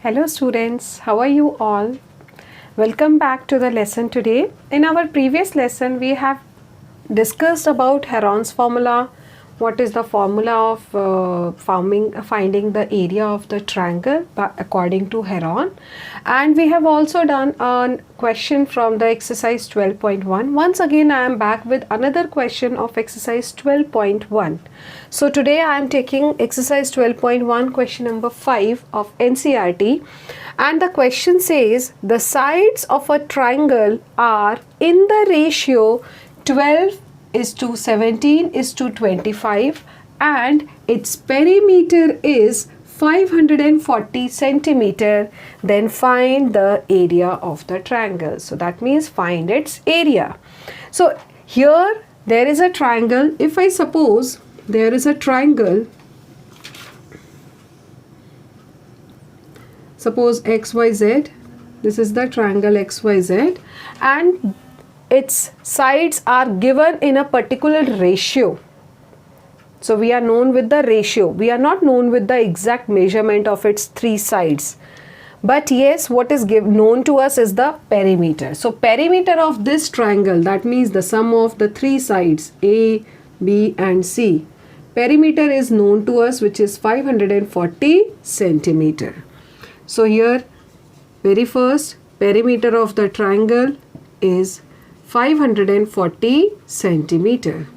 Hello students, how are you all? Welcome back to the lesson today. In our previous lesson, we have discussed about Heron's formula. What is the formula of finding the area of the triangle according to Heron? And we have also done a question from the exercise 12.1. Once again, I am back with another question of exercise 12.1. So today I am taking exercise 12.1 question number 5 of NCERT, and the question says the sides of a triangle are in the ratio 12:17:25 and its perimeter is 540 centimeter. Then find the area of the triangle. So that means find its area. So here there is a triangle. If I suppose there is a triangle, suppose XYZ, this is the triangle XYZ, and its sides are given in a particular ratio. So we are known with the ratio. We are not known with the exact measurement of its three sides. But yes, what is known to us is the perimeter. So perimeter of this triangle, that means the sum of the three sides A, B and C. Perimeter is known to us, which is 540 centimeter. So here, very first, perimeter of the triangle is 540 centimeter.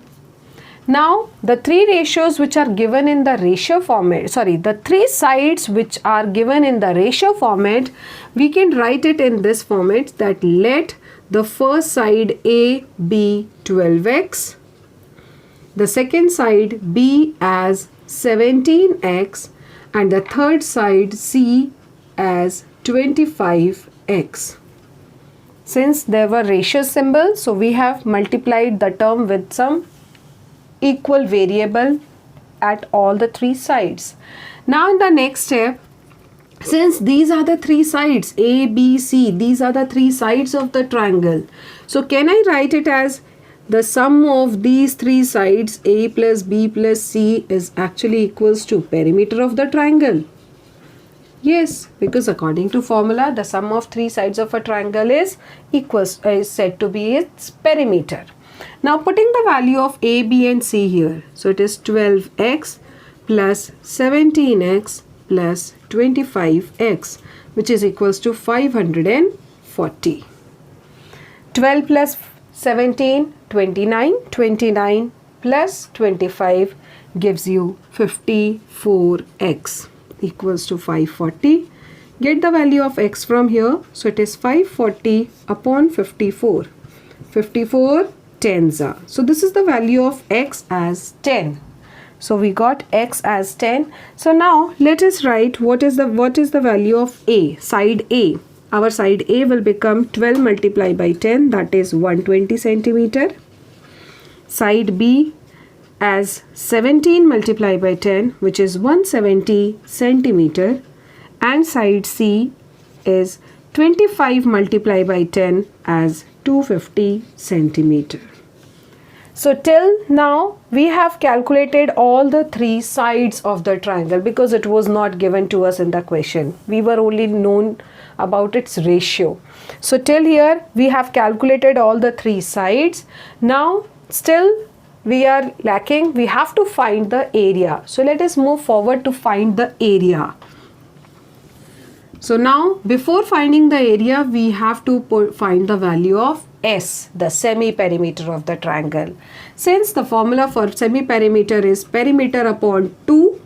Now, the three ratios which are given in the ratio format, the three sides which are given in the ratio format, we can write it in this format, that let the first side A be 12x, the second side B as 17x, and the third side C as 25x. Since there were ratio symbols, so we have multiplied the term with some equal variable at all the three sides. Now in the next step, since these are the three sides A, B, C, these are the three sides of the triangle. So can I write it as the sum of these three sides A plus B plus C is actually equals to perimeter of the triangle? Yes, because according to formula, the sum of three sides of a triangle is said to be its perimeter. Now putting the value of A, B and C here. So it is 12x plus 17x plus 25x, which is equals to 540. 12 plus 17, 29. 29 plus 25 gives you 54x. Equals to 540. Get the value of x from here. So it is 540 upon 54. 54 tens are. So this is the value of x as 10. So we got x as 10. So now let us write what is the value of A, side A. Our side A will become 12 multiplied by 10, that is 120 centimeter. Side B as 17 multiplied by 10, which is 170 centimeter, and side C is 25 multiplied by 10 as 250 centimeter. So till now we have calculated all the three sides of the triangle because it was not given to us in the question. We were only known about its ratio. So till here we have calculated all the three sides. Now still we are lacking, we have to find the area. So let us move forward to find the area. So now before finding the area, we have to find the value of S, the semi-perimeter of the triangle. Since the formula for semi-perimeter is perimeter upon 2,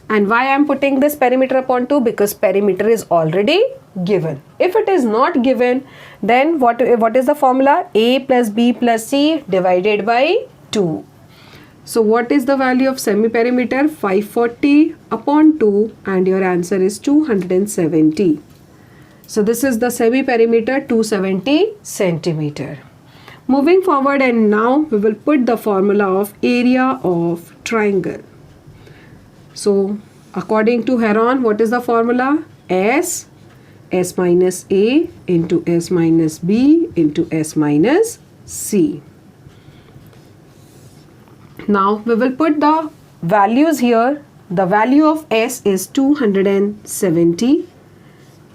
and why I am putting this perimeter upon 2? Because perimeter is already given. If it is not given, then what is the formula? A plus B plus C divided by 2. So what is the value of semi-perimeter? 540 upon 2, and your answer is 270. So this is the semi-perimeter, 270 centimeter. Moving forward, and now we will put the formula of area of triangle. So according to Heron, what is the formula? S minus A into S minus B into S minus C. Now we will put the values here. The value of S is 270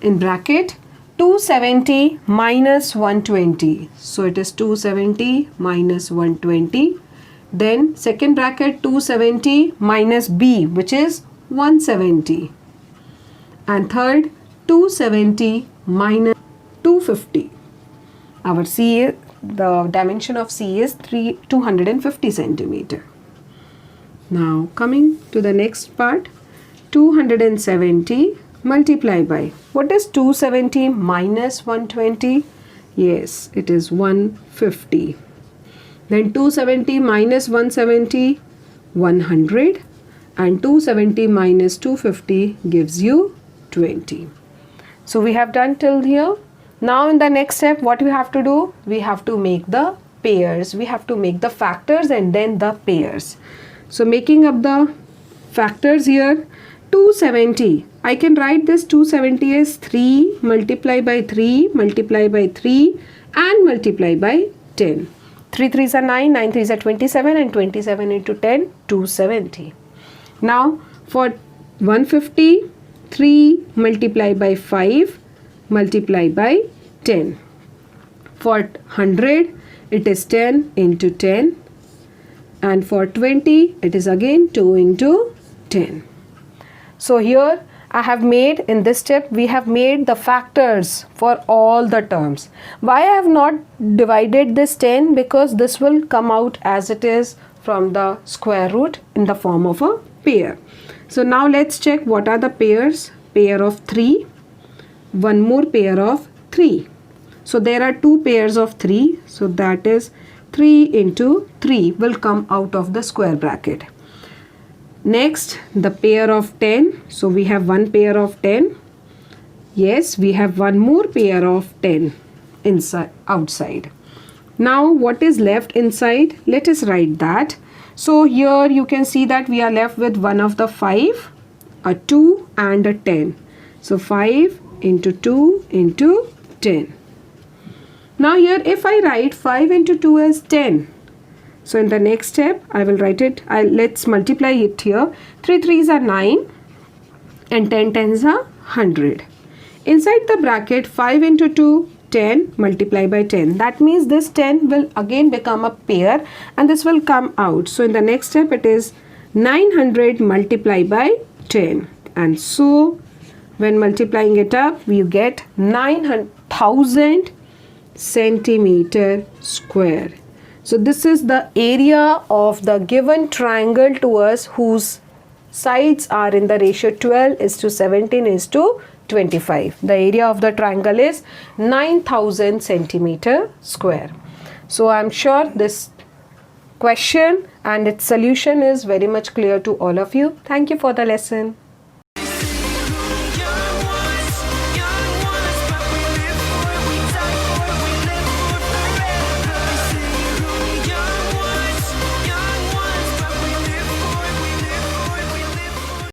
in bracket 270 minus 120. So it is 270 minus 120. Then second bracket 270 minus B, which is 170. And third 270 minus 250. Our C is, the dimension of C is 250 centimeter. Now coming to the next part, 270 multiply by, what is 270 minus 120? Yes, it is 150. Then 270 minus 170, 100, and 270 minus 250 gives you 20. So we have done till here. Now in the next step, what we have to do? We have to make the pairs. We have to make the factors and then the pairs. So making up the factors here, 270. I can write this 270 as 3 multiply by 3 multiply by 3 and multiply by 10. 3 3s are 9, 9 3s are 27, and 27 into 10, 270. Now for 150, 3 multiply by 5 multiply by 10. For 100, it is 10 into 10. And for 20, it is again 2 into 10. So here I have made, in this step, we have made the factors for all the terms. Why I have not divided this 10? Because this will come out as it is from the square root in the form of a pair. So now let's check what are the pairs. Pair of 3, one more pair of 3. So there are two pairs of 3. So that is 3 into 3 will come out of the square bracket. Next, the pair of 10. So we have one pair of 10. Yes, we have one more pair of 10 inside, outside. Now what is left inside? Let us write that. So here you can see that we are left with one of the 5, a 2 and a 10. So 5 into 2 into 10. Now here if I write 5 into 2 as 10. So in the next step, I will write it. Let's multiply it here. 3 3s are 9 and 10 10s are 100. Inside the bracket, 5 into 2, 10 multiply by 10. That means this 10 will again become a pair and this will come out. So in the next step, it is 900 multiply by 10. And so when multiplying it up, you get 9,000 centimeter square. So this is the area of the given triangle to us whose sides are in the ratio 12:17:25. The area of the triangle is 9,000 centimeter square. So I am sure this question and its solution is very much clear to all of you. Thank you for the lesson.